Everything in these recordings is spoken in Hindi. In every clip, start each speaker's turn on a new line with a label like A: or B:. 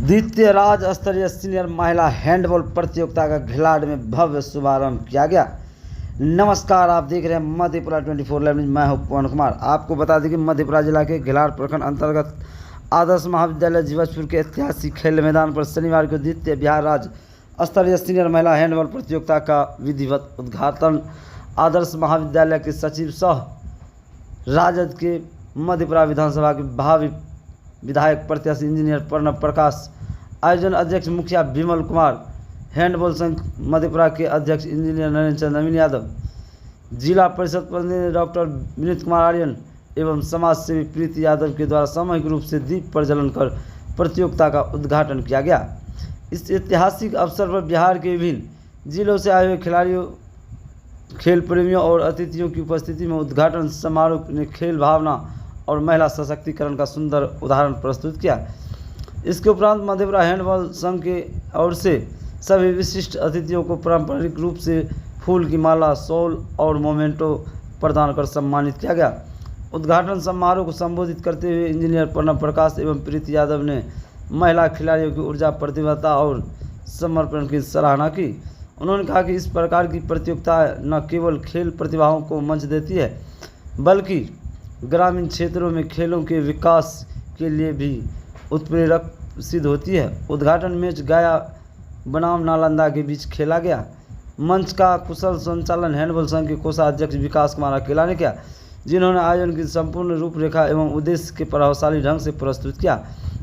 A: द्वितीय राज्य स्तरीय सीनियर महिला हैंडबॉल प्रतियोगिता का घिलाड़ में भव्य शुभारंभ किया गया। नमस्कार, आप देख रहे हैं मधेपुरा 24 लाइव न्यूज। मैं हूं पवन कुमार। आपको बता दें कि मधेपुरा जिला के घिलाड़ प्रखंड अंतर्गत आदर्श महाविद्यालय जीवजपुर के ऐतिहासिक खेल मैदान पर शनिवार को द्वितीय बिहार राज्य स्तरीय सीनियर महिला हैंडबॉल प्रतियोगिता का विधिवत उद्घाटन आदर्श महाविद्यालय के सचिव सह राजद के मधेपुरा विधानसभा के भावी विधायक प्रत्याशी इंजीनियर प्रणव प्रकाश, आयोजन अध्यक्ष मुखिया विमल कुमार, हैंडबॉल संघ मधेपुरा के अध्यक्ष इंजीनियर नरेंद्र चंद्र नवीन यादव, जिला परिषद प्रतिनिधि डॉक्टर विनीत कुमार आर्यन एवं समाज सेवी प्रीति यादव के द्वारा सामूहिक रूप से दीप प्रज्वलन कर प्रतियोगिता का उद्घाटन किया गया। इस ऐतिहासिक अवसर पर बिहार के विभिन्न जिलों से आए हुए खिलाड़ियों, खेल प्रेमियों और अतिथियों की उपस्थिति में उद्घाटन समारोह ने खेल भावना और महिला सशक्तिकरण का सुंदर उदाहरण प्रस्तुत किया। इसके उपरांत मधेपुरा हैंडबॉल संघ के ओर से सभी विशिष्ट अतिथियों को पारंपरिक रूप से फूल की माला, शॉल और मोमेंटो प्रदान कर सम्मानित किया गया। उद्घाटन समारोह को संबोधित करते हुए इंजीनियर प्रणव प्रकाश एवं प्रीति यादव ने महिला खिलाड़ियों की ऊर्जा, प्रतिबद्धता और समर्पण की सराहना की। उन्होंने कहा कि इस प्रकार की प्रतियोगिता न केवल खेल प्रतिभाओं को मंच देती है, बल्कि ग्रामीण क्षेत्रों में खेलों के विकास के लिए भी उत्प्रेरक सिद्ध होती है। उद्घाटन मैच गया बनाम नालंदा के बीच खेला गया। मंच का कुशल संचालन हैंडबॉल संघ के कोषाध्यक्ष विकास कुमार अकेला ने किया, जिन्होंने आयोजन की संपूर्ण रूपरेखा एवं उद्देश्य के प्रभावशाली ढंग से प्रस्तुत किया।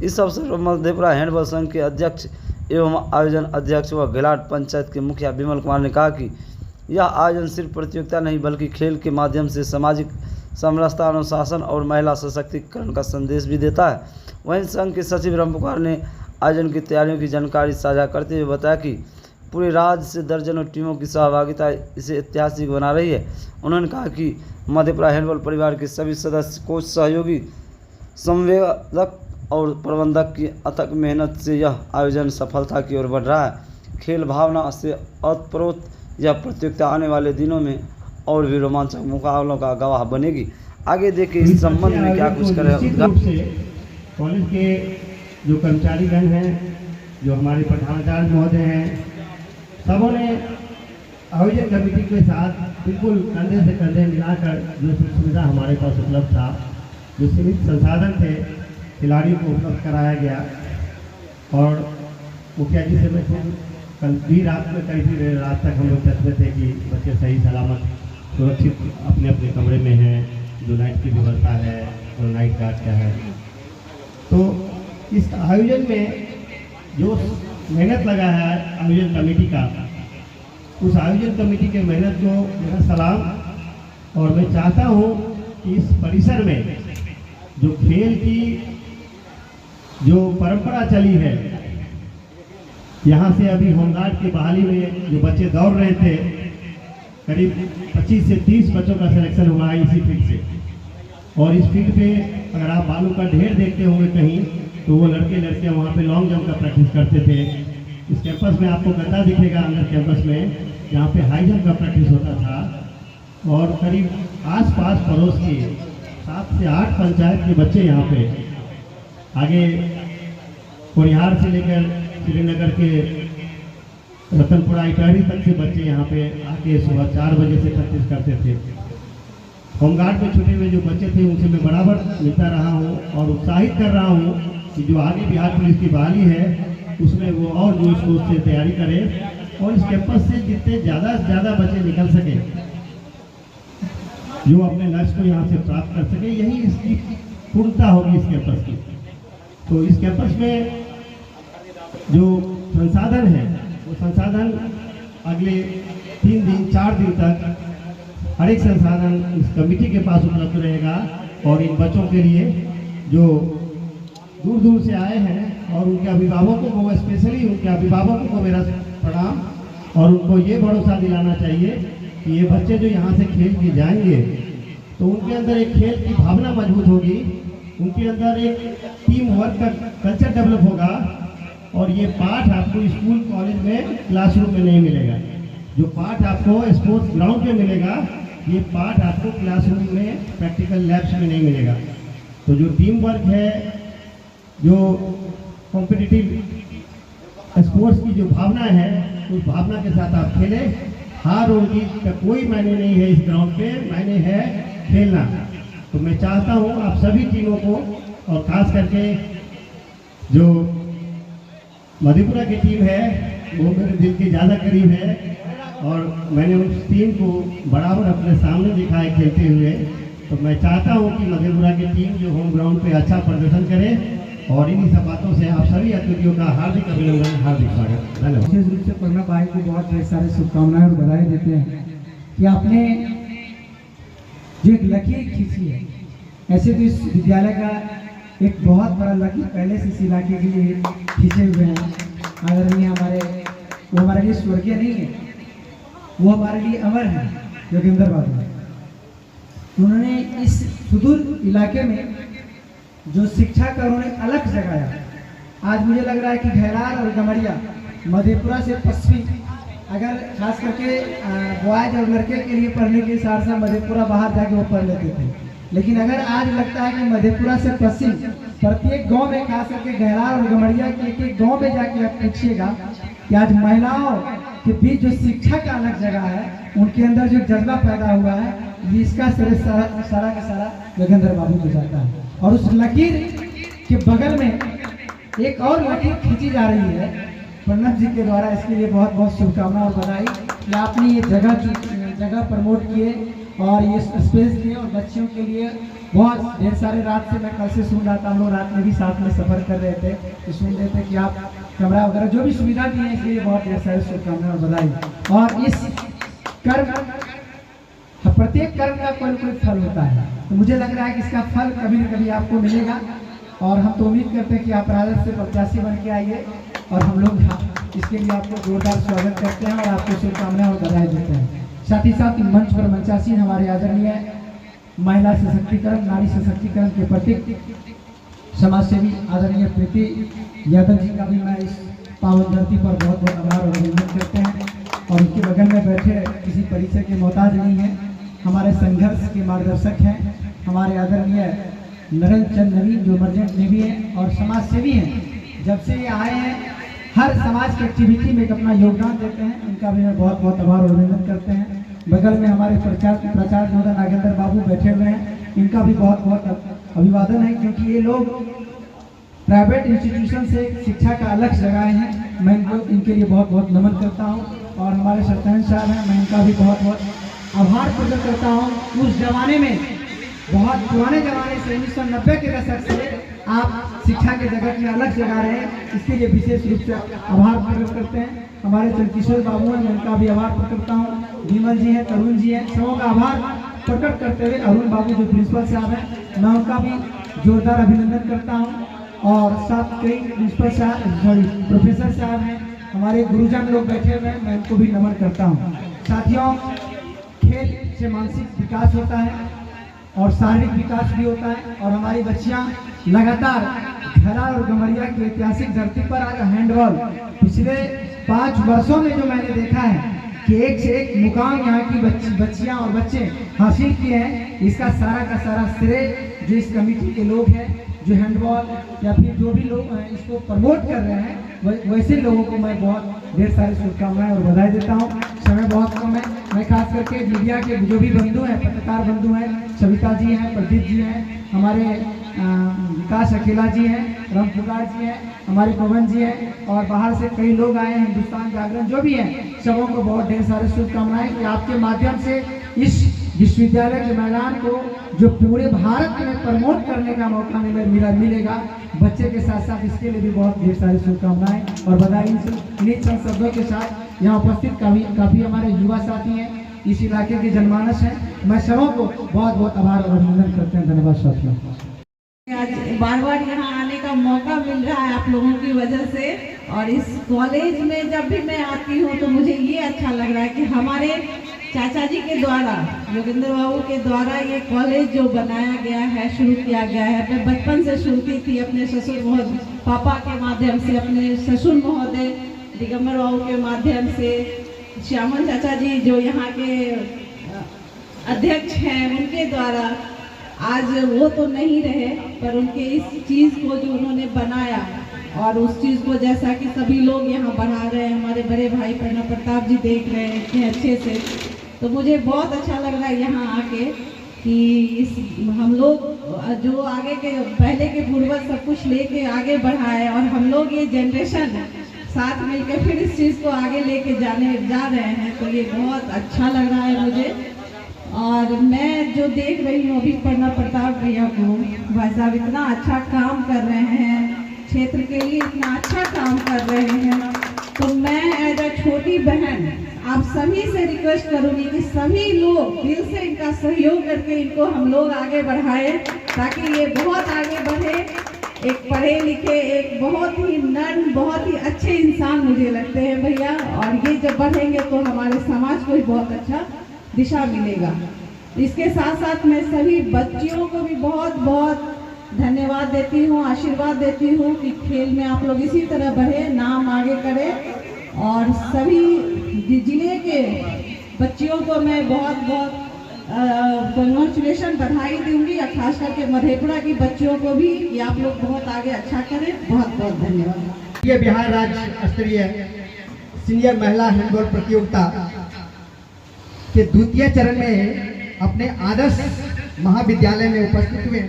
A: इस अवसर पर मधेपुरा हैंडबॉल संघ के अध्यक्ष एवं आयोजन अध्यक्ष व घिलाड़ पंचायत के मुखिया विमल कुमार ने कहा कि यह आयोजन सिर्फ प्रतियोगिता नहीं बल्कि खेल के माध्यम से सामाजिक समरसता, अनुशासन और महिला सशक्तिकरण का संदेश भी देता है। वहीं संघ के सचिव राम पुकार ने आयोजन की तैयारियों की जानकारी साझा करते हुए बताया कि पूरे राज्य से दर्जनों टीमों की सहभागिता इसे ऐतिहासिक बना रही है। उन्होंने कहा कि मधेपुरा हैंडबॉल परिवार के सभी सदस्य, कोच, सहयोगी, संवेदक और प्रबंधक की अथक मेहनत से यह आयोजन सफलता की ओर बढ़ रहा है। खेल भावना से ओतप्रोत यह प्रतियोगिता आने वाले दिनों में और भी रोमांचक मुकाबलों का गवाह बनेगी। आगे देखिए इस संबंध में क्या कुछ करें।
B: कॉलेज के जो कर्मचारीगण हैं, जो हमारे प्रधानाचार्य महोदय हैं, सबों ने आयोजन कमेटी के साथ बिल्कुल कंधे से कंधे मिलाकर जो सुविधा हमारे पास उपलब्ध था, जो सीमित संसाधन थे, खिलाड़ियों को उपलब्ध कराया गया। और मुखिया जी से मैं कल भी रात में कई देर रात तक हम लोग टच में थे कि बच्चे सही सलामत सुरक्षित अपने अपने कमरे में हैं, जो लाइट की व्यवस्था है, जो नाइट गार्ड क्या है। तो इस आयोजन में जो मेहनत लगा है आयोजन कमेटी का, उस आयोजन कमेटी के मेहनत को मेरा सलाम। और मैं चाहता हूँ कि इस परिसर में जो खेल की जो परंपरा चली है, यहाँ से अभी होमगार्ड की बहाली में जो बच्चे दौड़ रहे थे, करीब 25 से 30 बच्चों का सिलेक्शन हुआ है इसी फील्ड से। और इस फील्ड पे अगर आप बालू का ढेर देखते होंगे कहीं, तो वो लड़के लड़कियाँ वहाँ पे लॉन्ग जंप का प्रैक्टिस करते थे। इस कैंपस में आपको गद्दा दिखेगा अंदर कैंपस में, जहाँ पे हाई जंप का प्रैक्टिस होता था। और करीब आस-पास पड़ोस के 7 से 8 पंचायत के बच्चे यहाँ पे, आगे कोरिहार से लेकर श्रीनगर के रतनपुरा इटारी तक के बच्चे यहाँ पे आके सुबह 4 बजे से प्रैक्टिस करते थे। होमगार्ड में छुटे हुए जो बच्चे थे उनसे मैं बराबर मिलता रहा हूँ और उत्साहित कर रहा हूँ कि जो आगे बिहार पुलिस की बहाली है उसमें वो और जोश शोर से तैयारी करें और इस कैंपस से जितने ज़्यादा से ज़्यादा बच्चे निकल सके, जो अपने लक्ष्य को यहाँ से प्राप्त कर सके, यही इसकी पूर्णता होगी इस कैंपस की। तो इस कैंपस में जो संसाधन है, वो संसाधन अगले 3 दिन 4 दिन तक हर एक संसाधन इस कमेटी के पास उपलब्ध रहेगा। और इन बच्चों के लिए जो दूर दूर से आए हैं और उनके अभिभावकों को, स्पेशली उनके अभिभावकों को मेरा प्रणाम। और उनको ये भरोसा दिलाना चाहिए कि ये बच्चे जो यहाँ से खेल के जाएंगे तो उनके अंदर एक खेल की भावना मजबूत होगी, उनके अंदर एक टीम वर्क का कल्चर डेवलप होगा। और ये पाठ आपको स्कूल कॉलेज में क्लासरूम में नहीं मिलेगा। जो पाठ आपको स्पोर्ट्स ग्राउंड पे मिलेगा, ये पाठ आपको क्लासरूम में प्रैक्टिकल लैब्स में नहीं मिलेगा। तो जो टीम वर्क है, जो कॉम्पिटिटिव स्पोर्ट्स की जो भावना है उस भावना के साथ आप खेलें। हार और जीत का कोई मायने नहीं है इस ग्राउंड पे, मायने है खेलना। तो मैं चाहता हूँ आप सभी टीमों को, और खास करके जो मधेपुरा की टीम है वो मेरे दिल के ज़्यादा करीब है, और मैंने उस टीम को बराबर अपने सामने दिखा है खेलते हुए। तो मैं चाहता हूँ कि मधेपुरा की टीम जो होम ग्राउंड पे अच्छा प्रदर्शन करे, और इन्हीं सब बातों से आप सभी अतिथियों का हार्दिक अभिनंदन, हार्दिक स्वागत। धन्यवाद।
C: विशेष रूप से प्रणव भाई को बहुत ढेर सारे शुभकामनाएं और बधाई देते हैं कि आपने जो एक लकीर खींची है। ऐसे तो इस विद्यालय का एक बहुत बड़ा लकीर पहले से इस इलाके के लिए खींचे हुए हैं। आदरणीय वो हमारे लिए स्वर्गीय नहीं है, वो हमारे लिए अमर है, योगेंद्र बाबू। उन्होंने इस सुदूर इलाके में जो शिक्षा का उन्होंने अलग जगाया। आज मुझे लग रहा है कि घैलार और गमरिया मधेपुरा से पश्चिमी, अगर खास करके बॉयज और लड़के के लिए पढ़ने के साथ मधेपुरा बाहर जाके वो पढ़ लेते थे, लेकिन अगर आज लगता है कि मधेपुरा से पश्चिम प्रत्येक गांव में, खास करके घैलार और गमरिया के एक गांव में जाके आप पूछिएगा कि आज महिलाओं के बीच जो शिक्षा का अलग जगह है, उनके अंदर जो जज्बा पैदा हुआ है, इसका सारा का सारा योगेंद्र बाबू को जाता है। और उस लकीर के बगल में एक और लकीर खींची जा रही है प्रणव जी के द्वारा। इसके लिए बहुत बहुत शुभकामनाएं और बधाई कि आपने ये जगह प्रमोट किए और ये स्पेस दिए, और बच्चियों के लिए बहुत ढेर सारे, रात से मैं कल से सुन रहा था, हम लोग रात में भी साथ में सफ़र कर रहे थे, तो सुन रहे थे कि आप कमरा वगैरह जो भी सुविधा दी है, इसलिए बहुत ढेर सारे शुभकामनाएं और बधाई। और इस कर्म, प्रत्येक कर्म का कोई कोई फल होता है, तो मुझे लग रहा है कि इसका फल कभी न कभी आपको मिलेगा। और हम तो उम्मीद करते हैं कि आप राजद से प्रत्याशी बन के आइए, और हम लोग इसके लिए आपको जोरदार स्वागत करते हैं और आपको शुभकामनाएं और बधाई देते हैं। साथ ही साथ मंच पर मंचासीन हमारे आदरणीय महिला सशक्तिकरण, नारी सशक्तिकरण के प्रतीक समाज सेवी आदरणीय प्रीति यादव जी का भी मैं इस पावन धरती पर बहुत बहुत आभार और अभिनंदन करते हैं। और उनके बगल में बैठे किसी परिचय के मोहताज नहीं है, हमारे संघर्ष के मार्गदर्शक हैं, हमारे आदरणीय नरेंद्र चंद नवीन, जो मर्जेंट नेवी हैं और समाज सेवी हैं। जब से ये आए हैं हर समाज की एक्टिविटी में अपना योगदान देते हैं, उनका भी मैं बहुत बहुत आभार और अभिनंदन करते हैं। बगल में हमारे प्रचार योद्धा नागेंद्र बाबू बैठे हुए हैं, इनका भी बहुत बहुत अभिवादन है, क्योंकि ये लोग प्राइवेट इंस्टीट्यूशन से शिक्षा का अलग जगाए हैं। मैं इनके लिए बहुत बहुत नमन करता हूँ। और हमारे सत्यनारायण साहब हैं, मैं इनका भी बहुत बहुत आभार प्रकट करता हूँ। उस जमाने में, बहुत पुराने जमाने से 1990 के दशक से आप शिक्षा के जगत में अलग जगा रहे हैं, इसके लिए विशेष रूप से आभार प्रकट करते हैं। हमारे चंद्रकिशोर बाबू हैं, मैं उनका भी आभार प्रकट करता हूँ। विमल जी हैं, तरुण जी हैं, सबों का आभार प्रकट करते हुए अरुण बाबू जो प्रिंसिपल साहब हैं, मैं उनका भी जोरदार अभिनंदन करता हूँ। और साथ कई प्रिंसिपल साहब, प्रोफेसर साहब हैं, हमारे गुरुजन लोग बैठे हुए हैं, मैं उनको भी नमन करता हूँ। साथियों, खेल से मानसिक विकास होता है और शारीरिक विकास भी होता है, और हमारी बच्चियाँ लगातार घैलार और गमरिया की ऐतिहासिक धरती पर आज हैंडबॉल पिछले 5 वर्षों में जो मैंने देखा है कि एक से एक मुकाम यहाँ की बच्चियाँ और बच्चे हासिल किए हैं, इसका सारा का सारा श्रेय जो इस कमेटी के लोग हैं, जो हैंडबॉल या फिर जो भी लोग हैं इसको प्रमोट कर रहे हैं, वैसे लोगों को मैं बहुत ढेर सारी शुभकामनाएं और बधाई देता हूं। समय बहुत कम है, मैं खास करके मीडिया के जो भी बंधु हैं, पत्रकार बंधु हैं, सविता जी हैं, प्रदीप जी हैं, हमारे विकास अकेला जी हैं, राम पुकार जी हैं, हमारे पवन जी हैं, और बाहर से कई लोग आए हैं, हिंदुस्तान जागरण जो भी हैं, सबों को बहुत ढेर सारे शुभकामनाएं कि आपके माध्यम से इस विश्वविद्यालय के मैदान को जो पूरे भारत में प्रमोट करने का मौका मिलेगा बच्चे के साथ साथ, इसके लिए भी बहुत ढेर सारी शुभकामनाएं और बधाई। इन्हीं चंद शब्दों के साथ यहाँ उपस्थित काफ़ी हमारे युवा साथी हैं, इस इलाके के जनमानस हैं, मैं सबों को बहुत बहुत आभार और अभिनंदन करते हैं। धन्यवाद साथियों।
D: आज बार बार यहाँ आने का मौका मिल रहा है आप लोगों की वजह से, और इस कॉलेज में जब भी मैं आती हूँ तो मुझे ये अच्छा लग रहा है कि हमारे चाचा जी के द्वारा, योगेंद्र बाबू के द्वारा ये कॉलेज जो बनाया गया है, शुरू किया गया है। मैं बचपन से शुरू की थी अपने ससुर महोदय पापा के माध्यम से, अपने ससुर महोदय दिगंबर बाबू के माध्यम से, श्यामल चाचा जी जो यहाँ के अध्यक्ष हैं उनके द्वारा। आज वो तो नहीं रहे, पर उनके इस चीज़ को जो उन्होंने बनाया, और उस चीज़ को जैसा कि सभी लोग यहाँ बढ़ा रहे हैं, हमारे बड़े भाई प्रणव प्रताप जी देख रहे हैं इतने अच्छे से, तो मुझे बहुत अच्छा लग रहा है यहाँ आके कि इस हम लोग जो आगे के पहले के पूर्वज सब कुछ लेके आगे बढ़ाए और हम लोग ये जनरेशन साथ मिलकर फिर इस चीज़ को आगे लेके जा रहे हैं, तो ये बहुत अच्छा लग रहा है मुझे। और मैं जो देख रही हूँ अभी प्रणव प्रताप भैया को, भाई साहब इतना अच्छा काम कर रहे हैं, क्षेत्र के लिए इतना अच्छा काम कर रहे हैं, तो मैं एज अ छोटी बहन आप सभी से रिक्वेस्ट करूंगी कि सभी लोग दिल से इनका सहयोग करके इनको हम लोग आगे बढ़ाए, ताकि ये बहुत आगे बढ़े। एक पढ़े लिखे, एक बहुत ही नर्म, बहुत ही अच्छे इंसान मुझे लगते हैं भैया, और ये जब बढ़ेंगे तो हमारे समाज को भी बहुत अच्छा दिशा मिलेगा। इसके साथ साथ मैं सभी बच्चियों को भी बहुत बहुत धन्यवाद देती हूँ, आशीर्वाद देती हूँ कि खेल में आप लोग इसी तरह बढ़े, नाम आगे करें। और सभी जिले के बच्चियों को मैं बहुत बहुत कॉन्ग्रेचुलेशन, बधाई दूंगी, और खास करके मधेपुरा की बच्चियों को भी कि आप लोग बहुत आगे अच्छा करें। बहुत बहुत धन्यवाद।
B: ये बिहार राज्य स्तरीय सीनियर महिला हैंडबॉल प्रतियोगिता के द्वितीय चरण में अपने आदर्श महाविद्यालय में उपस्थित हुए।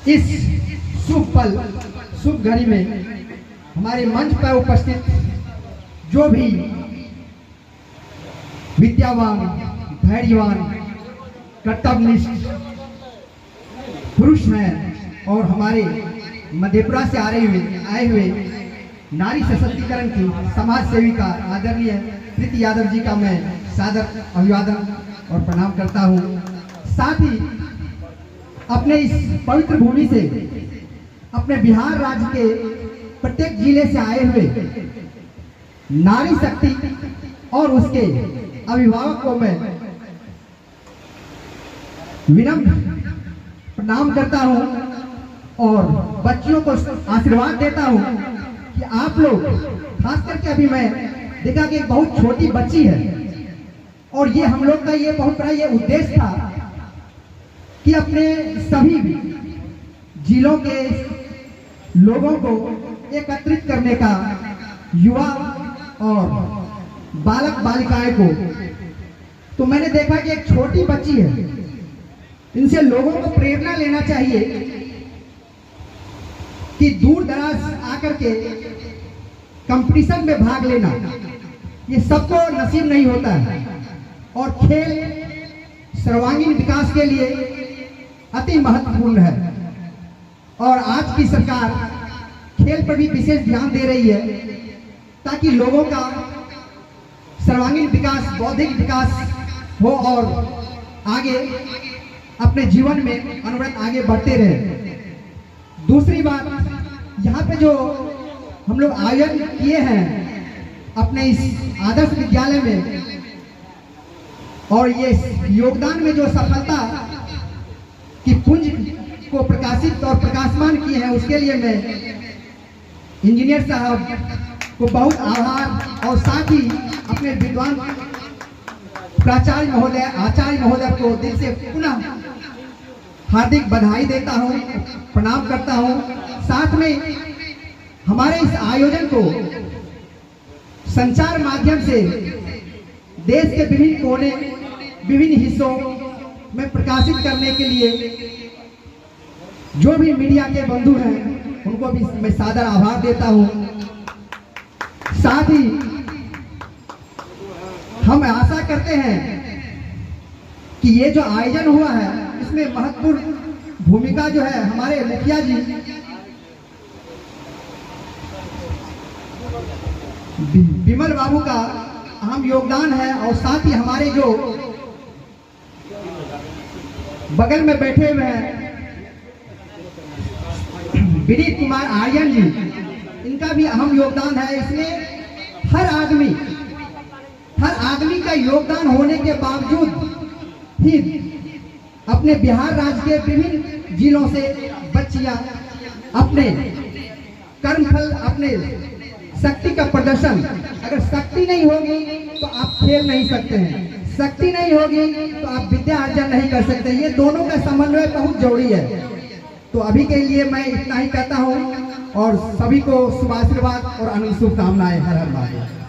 B: इस शुभ पल, शुभ घड़ी में हमारे मंच पर उपस्थित जो भी विद्यावान, धैर्यवान, कर्तव्यनिष्ठ पुरुष हैं और हमारे मधेपुरा से आए हुए नारी सशक्तिकरण की समाज सेविका आदरणीय प्रीति यादव जी का मैं सादर अभिवादन और प्रणाम करता हूँ। साथ ही अपने इस पवित्र भूमि से, अपने बिहार राज्य के प्रत्येक जिले से आए हुए नारी शक्ति और उसके अभिभावक को मैं विनम्र प्रणाम करता हूं और बच्चियों को आशीर्वाद देता हूं कि आप लोग, खास करके अभी मैं देखा कि एक बहुत छोटी बच्ची है और ये हम लोग का ये बहुत बड़ा ये उद्देश्य था कि अपने सभी जिलों के लोगों को एकत्रित करने का, युवा और बालक बालिकाएं को। तो मैंने देखा कि एक छोटी बच्ची है, इनसे लोगों को प्रेरणा लेना चाहिए कि दूर दराज आकर के कंपटीशन में भाग लेना ये सबको नसीब नहीं होता है, और खेल सर्वांगीण विकास के लिए अति महत्वपूर्ण है। और आज की सरकार खेल पर भी विशेष ध्यान दे रही है ताकि लोगों का सर्वांगीण विकास, बौद्धिक विकास हो और आगे अपने जीवन में अनवरत आगे बढ़ते रहे। दूसरी बात, यहाँ पे जो हम लोग आयोजन किए हैं अपने इस आदर्श विद्यालय में, और ये योगदान में जो सफलता की पुंज को प्रकाशित और प्रकाशमान किए हैं, उसके लिए मैं इंजीनियर साहब को बहुत आभार और साथ ही अपने विद्वान प्राचार्य महोदय, आचार्य महोदय को दिल से पुनः हार्दिक बधाई देता हूं, प्रणाम करता हूं। साथ में हमारे इस आयोजन को संचार माध्यम से देश के विभिन्न कोने, विभिन्न हिस्सों में प्रकाशित करने के लिए जो भी मीडिया के बंधु हैं उनको भी मैं सादर आभार देता हूं। साथ ही हम आशा करते हैं कि ये जो आयोजन हुआ है इसमें महत्वपूर्ण भूमिका जो है हमारे मुखिया जी विमल बाबू का अहम योगदान है, और साथ ही हमारे जो बगल में बैठे हुए हैं विनीत कुमार आर्यन जी, इनका भी अहम योगदान है। इसमें हर आदमी का योगदान होने के बावजूद ही अपने बिहार राज्य के विभिन्न जिलों से बच्चियां अपने कर्मफल, अपने शक्ति का प्रदर्शन, अगर शक्ति नहीं होगी तो आप खेल नहीं सकते हैं, शक्ति नहीं होगी तो आप विद्या अर्जन नहीं कर सकते। ये दोनों का समन्वय बहुत जरूरी है। तो अभी के लिए मैं इतना ही कहता हूँ। और सभी को शुभाशीर्वाद और अनंत शुभकामनाएं। हर हर महादेव।